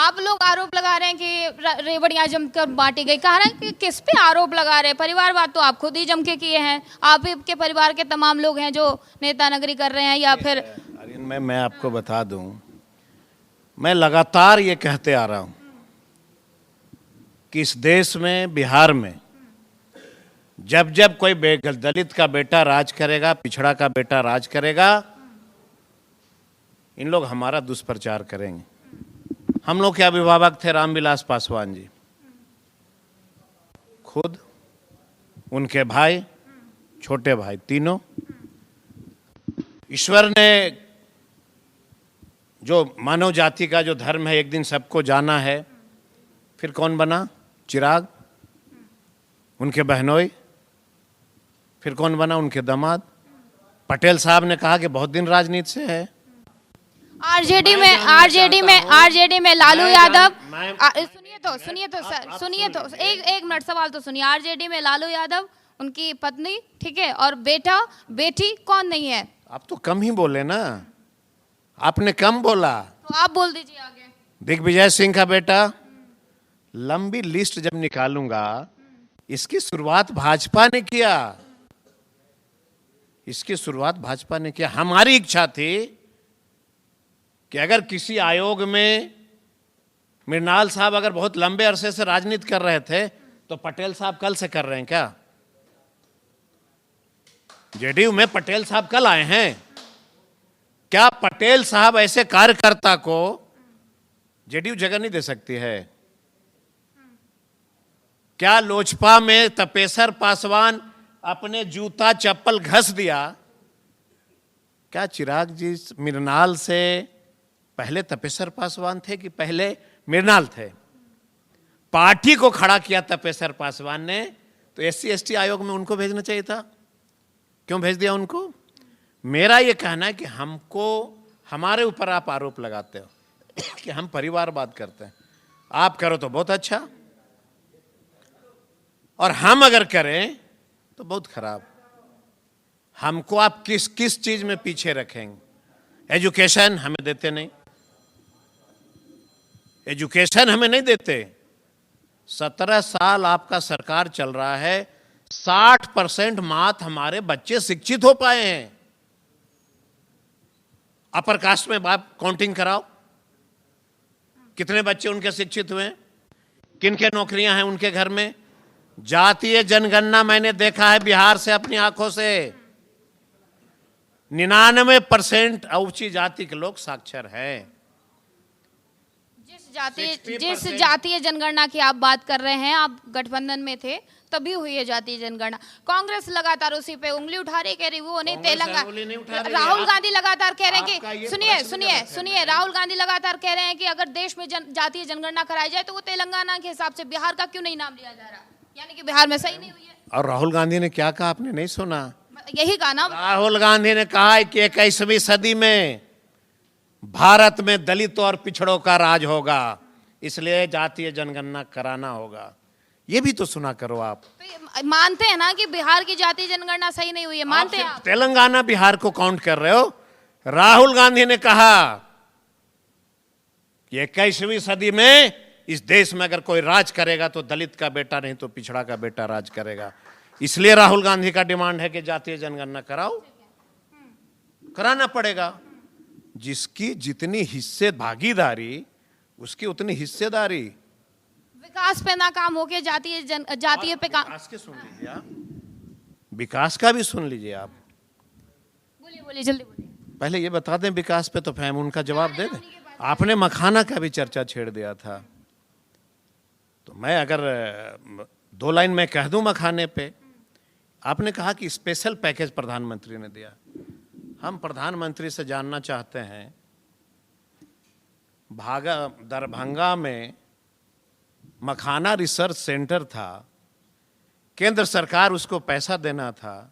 आप लोग आरोप लगा रहे हैं कि रेवड़ियां जमकर बांटी गई, कह रहे हैं कि किस पे आरोप लगा रहे हैं? परिवारवाद तो आप खुद ही जम के किए हैं, आप ही के परिवार के तमाम लोग हैं जो नेता नगरी कर रहे हैं, या फिर मैं आपको बता दूं, मैं लगातार ये कहते आ रहा हूं कि इस देश में, बिहार में जब जब कोई दलित का बेटा राज करेगा, पिछड़ा का बेटा राज करेगा, इन लोग हमारा दुष्प्रचार करेंगे। हम लोग के अभिभावक थे रामविलास पासवान जी, खुद उनके भाई, छोटे भाई, तीनों। ईश्वर ने जो मानव जाति का जो धर्म है, एक दिन सबको जाना है, फिर कौन बना? चिराग, उनके बहनोई। फिर कौन बना? उनके दामाद। पटेल साहब ने कहा कि बहुत दिन राजनीति से है। आरजेडी में लालू यादव, सुनिए तो एक मिनट, सवाल तो सुनिए। आरजेडी में लालू यादव, उनकी पत्नी, ठीक है, और बेटा बेटी कौन नहीं है? आप तो कम ही बोले ना, आपने कम बोला, तो आप बोल दीजिए आगे। दिग्विजय सिंह का बेटा। लंबी लिस्ट जब निकालूंगा, इसकी शुरुआत भाजपा ने किया, इसकी शुरुआत भाजपा ने किया। हमारी इच्छा थी कि अगर किसी आयोग में मृणाल साहब अगर बहुत लंबे अरसे से राजनीति कर रहे थे, तो पटेल साहब कल से कर रहे हैं क्या? जेडीयू में पटेल साहब कल आए हैं क्या? पटेल साहब ऐसे कार्यकर्ता को जेडीयू जगह नहीं दे सकती है क्या? लोजपा में तपेश्वर पासवान अपने जूता चप्पल घस दिया क्या? चिराग जी मृणाल से पहले तपेश्वर पासवान थे कि पहले मृणाल थे? पार्टी को खड़ा किया तपेश्वर पासवान ने, तो एससी एसटी आयोग में उनको भेजना चाहिए था, क्यों भेज दिया उनको? मेरा ये कहना है कि हमको, हमारे ऊपर आप आरोप लगाते हो कि हम परिवारवाद करते हैं। आप करो तो बहुत अच्छा, और हम अगर करें तो बहुत खराब। हमको आप किस किस चीज में पीछे रखेंगे? एजुकेशन हमें देते नहीं, एजुकेशन हमें नहीं देते। 17 साल आपका सरकार चल रहा है, 60% मात्र हमारे बच्चे शिक्षित हो पाए हैं। अपर कास्ट में आप काउंटिंग कराओ, कितने बच्चे उनके शिक्षित हुए? किन के नौकरियां हैं उनके घर में? जातीय जनगणना मैंने देखा है बिहार से अपनी आंखों से, 99% ऊंची जाति के लोग साक्षर हैं। जिस जातीय जनगणना की आप बात कर रहे हैं, आप गठबंधन में थे तभी हुई है जातीय जनगणना। कांग्रेस लगातार उसी पे उंगली उठा रही, कह रही वो नहीं, तेलंगाना। राहुल गांधी लगातार कह रहे हैं कि सुनिए, राहुल गांधी लगातार कह रहे हैं कि अगर देश में जातीय जनगणना कराई जाए तो वो तेलंगाना के हिसाब से बिहार का क्यों नहीं नाम लिया जा रहा, यानी कि बिहार में सही नहीं हुई है। और राहुल गांधी ने क्या कहा, आपने नहीं सुना? यही कहा ना, राहुल गांधी ने कहा कि 21वीं सदी में भारत में दलित और पिछड़ों का राज होगा, इसलिए जातीय जनगणना कराना होगा। ये भी तो सुना करो आप। तो मानते हैं ना कि बिहार की जातीय जनगणना सही नहीं हुई है, मानते हैं आप? तेलंगाना बिहार को काउंट कर रहे हो। राहुल गांधी ने कहा कि 21वीं सदी में इस देश में अगर कोई राज करेगा तो दलित का बेटा नहीं तो पिछड़ा का बेटा राज करेगा। इसलिए राहुल गांधी का डिमांड है कि जातीय जनगणना कराओ, कराना पड़ेगा। जिसकी जितनी हिस्से भागीदारी, उसकी उतनी हिस्सेदारी। विकास पे नाकाम होके जातीय पे काम। विकास के सुन लीजिए आप, विकास का भी सुन लीजिए आप। बोलिए जल्दी बोलिए। पहले ये बता दें विकास पे, तो फैम उनका जवाब दे दें। आपने मखाना का भी चर्चा छेड़ दिया था, तो मैं अगर 2 लाइन में कह दूं मखाने पे। आपने कहा कि स्पेशल पैकेज प्रधानमंत्री ने दिया। हम प्रधानमंत्री से जानना चाहते हैं, दरभंगा में मखाना रिसर्च सेंटर था, केंद्र सरकार उसको पैसा देना था,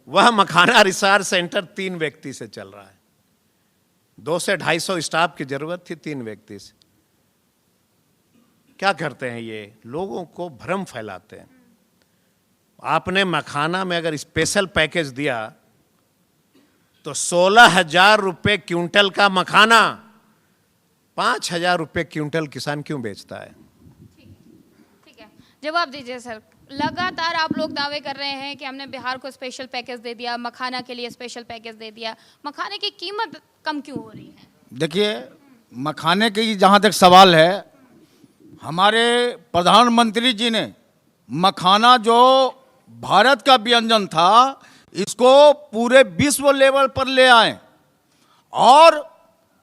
वह मखाना रिसर्च सेंटर 3 व्यक्ति से चल रहा है। 200 से 250 स्टाफ की जरूरत थी 3 व्यक्ति से। क्या करते हैं ये? लोगों को भ्रम फैलाते हैं। आपने मखाना में अगर स्पेशल पैकेज दिया तो 16,000 रुपए क्विंटल का मखाना 5,000 रुपये क्विंटल किसान क्यों बेचता है? ठीक है, जवाब दीजिए सर। लगातार आप लोग दावे कर रहे हैं कि हमने बिहार को स्पेशल पैकेज दे दिया, मखाना के लिए स्पेशल पैकेज दे दिया, मखाने की कीमत कम क्यों हो रही है? देखिए, मखाने की जहाँ तक सवाल है, हमारे प्रधानमंत्री जी ने मखाना जो भारत का व्यंजन था, इसको पूरे विश्व लेवल पर ले आए। और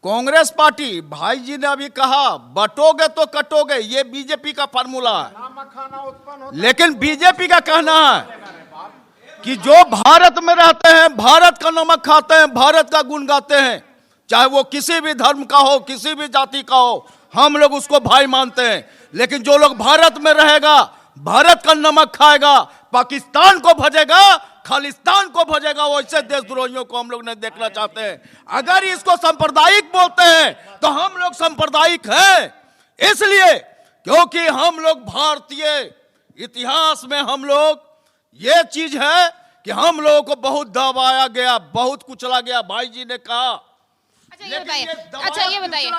कांग्रेस पार्टी, भाई जी ने अभी कहा बटोगे तो कटोगे, ये बीजेपी का फार्मूला है। लेकिन बीजेपी का कहना है कि जो भारत में रहते हैं, भारत का नमक खाते हैं, भारत का गुण गाते हैं, चाहे वो किसी भी धर्म का हो, किसी भी जाति का हो, हम लोग उसको भाई मानते हैं। लेकिन जो लोग भारत में रहेगा, भारत का नमक खाएगा, पाकिस्तान को भजेगा, खालिस्तान को भजेगा, वैसे देशद्रोहियों को हम लोग नहीं देखना चाहते हैं। अगर इसको सांप्रदायिक बोलते हैं तो हम लोग सांप्रदायिक हैं, इसलिए क्योंकि हम लोग भारतीय इतिहास में हम लोग ये चीज है कि हम लोगों को बहुत दबाया गया, बहुत कुचला गया। भाई जी ने कहा। अच्छा ये बताइए,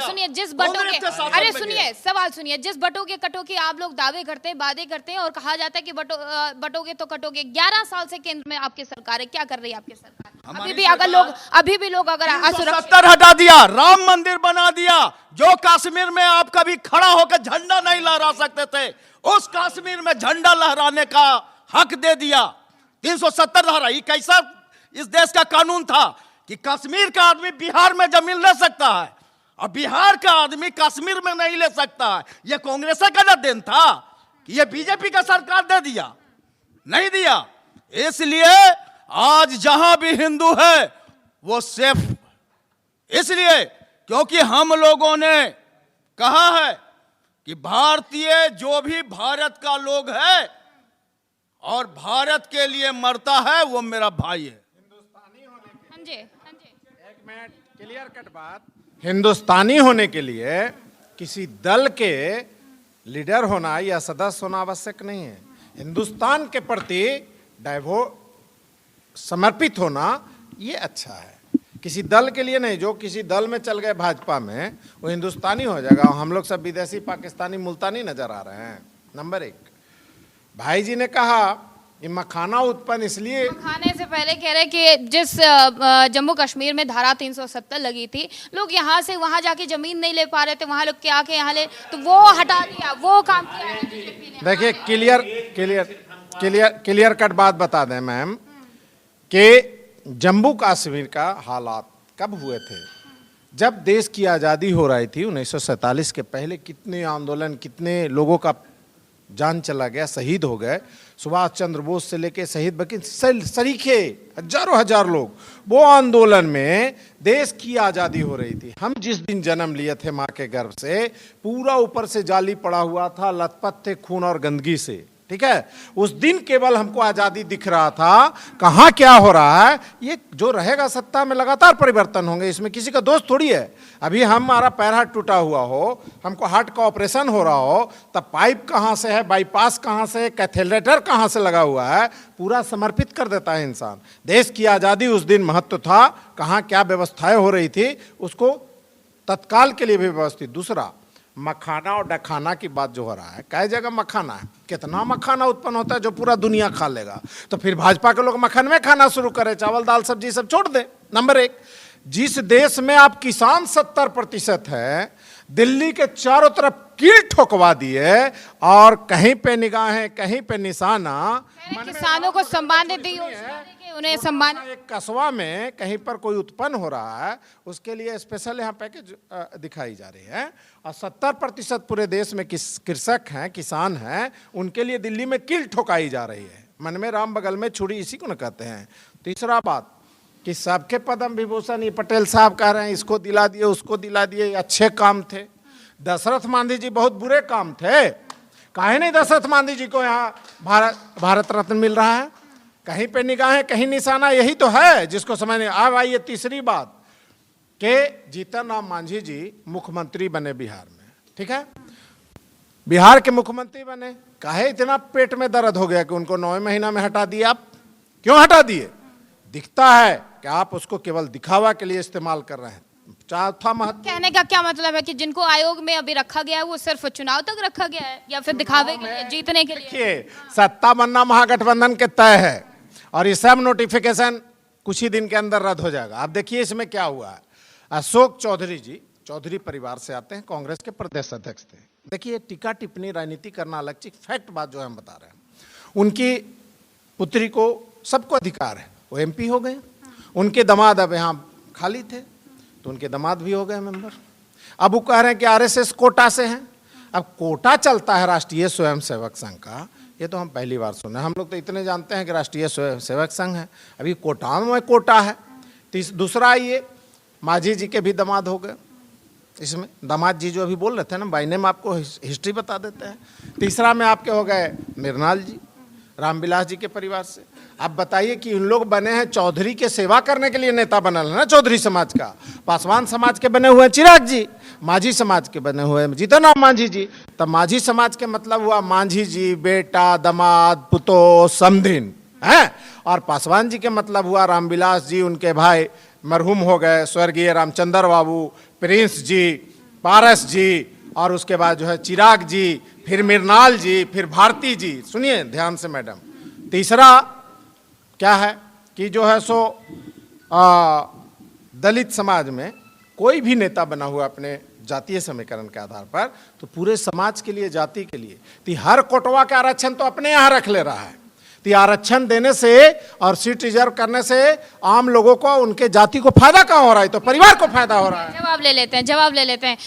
सुनिए, जिस बटोगे, अरे सुनिए, सवाल सुनिए, जिस बटोगे कटोगे आप लोग दावे करते हैं, वादे करते हैं और कहा जाता है कि बटोगे तो कटोगे। 11 साल से केंद्र में आपकी सरकार है, क्या कर रही है आपकी सरकार? अभी भी लोग अगर 70 हटा दिया, राम मंदिर बना दिया, जो कश्मीर में आप कभी खड़ा होकर झंडा नहीं लहरा सकते थे, उस कश्मीर में झंडा लहराने का हक दे दिया। 370 धारा, ये कैसा इस देश का कानून था कि कश्मीर का आदमी बिहार में जमीन ले सकता है और बिहार का आदमी कश्मीर में नहीं ले सकता है? यह कांग्रेस का ना देन था कि यह बीजेपी का सरकार दे दिया? नहीं दिया। इसलिए आज जहां भी हिंदू है वो सेफ, इसलिए क्योंकि हम लोगों ने कहा है कि भारतीय जो भी भारत का लोग है और भारत के लिए मरता है, वो मेरा भाई है। एक मिनट, क्लियर कट बात। हिंदुस्तानी होने के लिए किसी दल के लीडर होना या सदस्य होना आवश्यक नहीं है। हिंदुस्तान के प्रति समर्पित होना ये अच्छा है, किसी दल के लिए नहीं। जो किसी दल में चल गए भाजपा में, वो हिंदुस्तानी हो जाएगा। हम लोग सब विदेशी, पाकिस्तानी, मुल्तानी नजर आ रहे हैं। नंबर 1, भाई जी ने कहा ये मखाना उत्पन्न इसलिए, खाने से पहले कह रहे कि जिस जम्मू कश्मीर में धारा 370 लगी थी, लोग यहाँ से वहाँ जाके जमीन नहीं ले पा रहे थे, वहाँ लोग क्या के यहाँ ले, तो वो हटा दिया, वो काम किया है बीजेपी ने। देखिए, क्लियर कट बात बता दें मैम कि जम्मू कश्मीर का हालात कब हुए थे? जब देश की आज़ादी हो रही थी 1947 के पहले। कितने आंदोलन, कितने लोगों का जान चला गया, शहीद हो गए। सुभाष चंद्र बोस से लेके शहीद बकीर सरीखे हजारों हजार लोग, वो आंदोलन में देश की आज़ादी हो रही थी। हम जिस दिन जन्म लिए थे माँ के गर्भ से, पूरा ऊपर से जाली पड़ा हुआ था, लथपथ थे खून और गंदगी से। ठीक है, उस दिन केवल हमको आज़ादी दिख रहा था। कहाँ क्या हो रहा है, ये जो रहेगा सत्ता में लगातार परिवर्तन होंगे, इसमें किसी का दोष थोड़ी है। अभी हमारा पैर हाथ टूटा हुआ हो, हमको हार्ट का ऑपरेशन हो रहा हो, तब पाइप कहाँ से है, बाईपास कहाँ से, कैथेलेटर कहाँ से लगा हुआ है, पूरा समर्पित कर देता है इंसान। देश की आज़ादी उस दिन महत्व था, कहाँ क्या व्यवस्थाएं हो रही थी, उसको तत्काल के लिए भी व्यवस्थित। दूसरा, मखाना और डखाना की बात जो हो रहा है, कई जगह मखाना है, कितना मखाना उत्पन्न होता है जो पूरा दुनिया खा लेगा। तो फिर भाजपा के लोग मखान में खाना शुरू करें, चावल दाल सब्जी सब छोड़ दें। नंबर 1, जिस देश में आप किसान 70% है, दिल्ली के चारों तरफ कील ठोकवा दिए और कहीं पे निगाहें, कहीं पे निशाना, किसानों को सम्मान दी, उन्हें सम्मान। एक कस्बा में कहीं पर कोई उत्पन्न हो रहा है, उसके लिए स्पेशल यहाँ पैकेज दिखाई जा रही है। और 70% पूरे देश में कृषक हैं, किसान हैं, उनके लिए दिल्ली में कील ठोकाई जा रही है। मन में राम बगल में छुरी, इसी को न कहते हैं। तीसरा बात कि सबके पद्म विभूषण ये पटेल साहब कह रहे हैं, इसको दिला दिए, उसको दिला दिए, अच्छे काम थे। दशरथ मांझी जी बहुत बुरे काम थे, काहे नहीं दशरथ मांझी जी को यहाँ भारत रत्न मिल रहा है? कहीं पे निगाहें, कहीं निशाना, यही तो है जिसको समझ नहीं। अब आइए तीसरी बात कि जीतन राम मांझी जी मुख्यमंत्री बने बिहार में। ठीक है, बिहार के मुख्यमंत्री बने, काहे इतना पेट में दर्द हो गया कि उनको 9वें महीना में हटा दिए? आप क्यों हटा दिए? दिखता है कि आप उसको केवल दिखावा के लिए इस्तेमाल कर रहे हैं। चौथा महत्व कहने का क्या मतलब है कि जिनको आयोग में अभी रखा गया है वो सिर्फ चुनाव तक रखा गया है या फिर दिखावे के लिए, जीतने के लिए? देखिए, सत्ता बनना महागठबंधन के तय है और ये सब नोटिफिकेशन कुछ ही दिन के अंदर रद्द हो जाएगा। आप देखिए इसमें क्या हुआ है। अशोक चौधरी जी चौधरी परिवार से आते हैं, कांग्रेस के प्रदेश अध्यक्ष थे। देखिए, टीका टिप्पणी राजनीति करना अलग चीज, फैक्ट बात जो हम बता रहे हैं। उनकी पुत्री को सबको अधिकार है, वो एमपी हो गए। उनके दामाद अब यहाँ खाली थे तो उनके दामाद भी हो गए मेंबर। अब वो कह रहे हैं कि आरएसएस कोटा से हैं। अब कोटा चलता है राष्ट्रीय स्वयंसेवक संघ का, ये तो हम पहली बार सुने। हम लोग तो इतने जानते हैं कि राष्ट्रीय स्वयंसेवक संघ है, अभी कोटा में कोटा है। दूसरा ये माझी जी के भी दामाद हो गए। इसमें दामाद जी जो अभी बोल रहे थे ना, बाई नेम आपको हिस्ट्री बता देते हैं। तीसरा में आपके हो गए मृणाल जी, रामविलास जी के परिवार से। आप बताइए कि उन लोग बने हैं चौधरी के सेवा करने के लिए, नेता बनल है ना चौधरी समाज का। पासवान समाज के बने हुए हैं चिराग जी, माझी समाज के बने हुए हैं जीतन राम मांझी जी। तब माझी समाज के मतलब हुआ मांझी जी, बेटा, दामाद, पुतो, समधिन है। और पासवान जी के मतलब हुआ रामविलास जी, उनके भाई मरहूम हो गए स्वर्गीय रामचंद्र बाबू, प्रिंस जी, पारस जी, और उसके बाद जो है चिराग जी, फिर मृणाल जी, फिर भारती जी। सुनिए ध्यान से मैडम। तीसरा क्या है कि जो है सो दलित समाज में कोई भी नेता बना हुआ अपने जातीय समीकरण के आधार पर, तो पूरे समाज के लिए, जाति के लिए, तो हर कोटवा का आरक्षण तो अपने यहाँ रख ले रहा है। तो आरक्षण देने से और सीट रिजर्व करने से आम लोगों को, उनके जाति को फायदा कहाँ हो रहा है? तो परिवार को फायदा हो रहा है। जवाब ले लेते हैं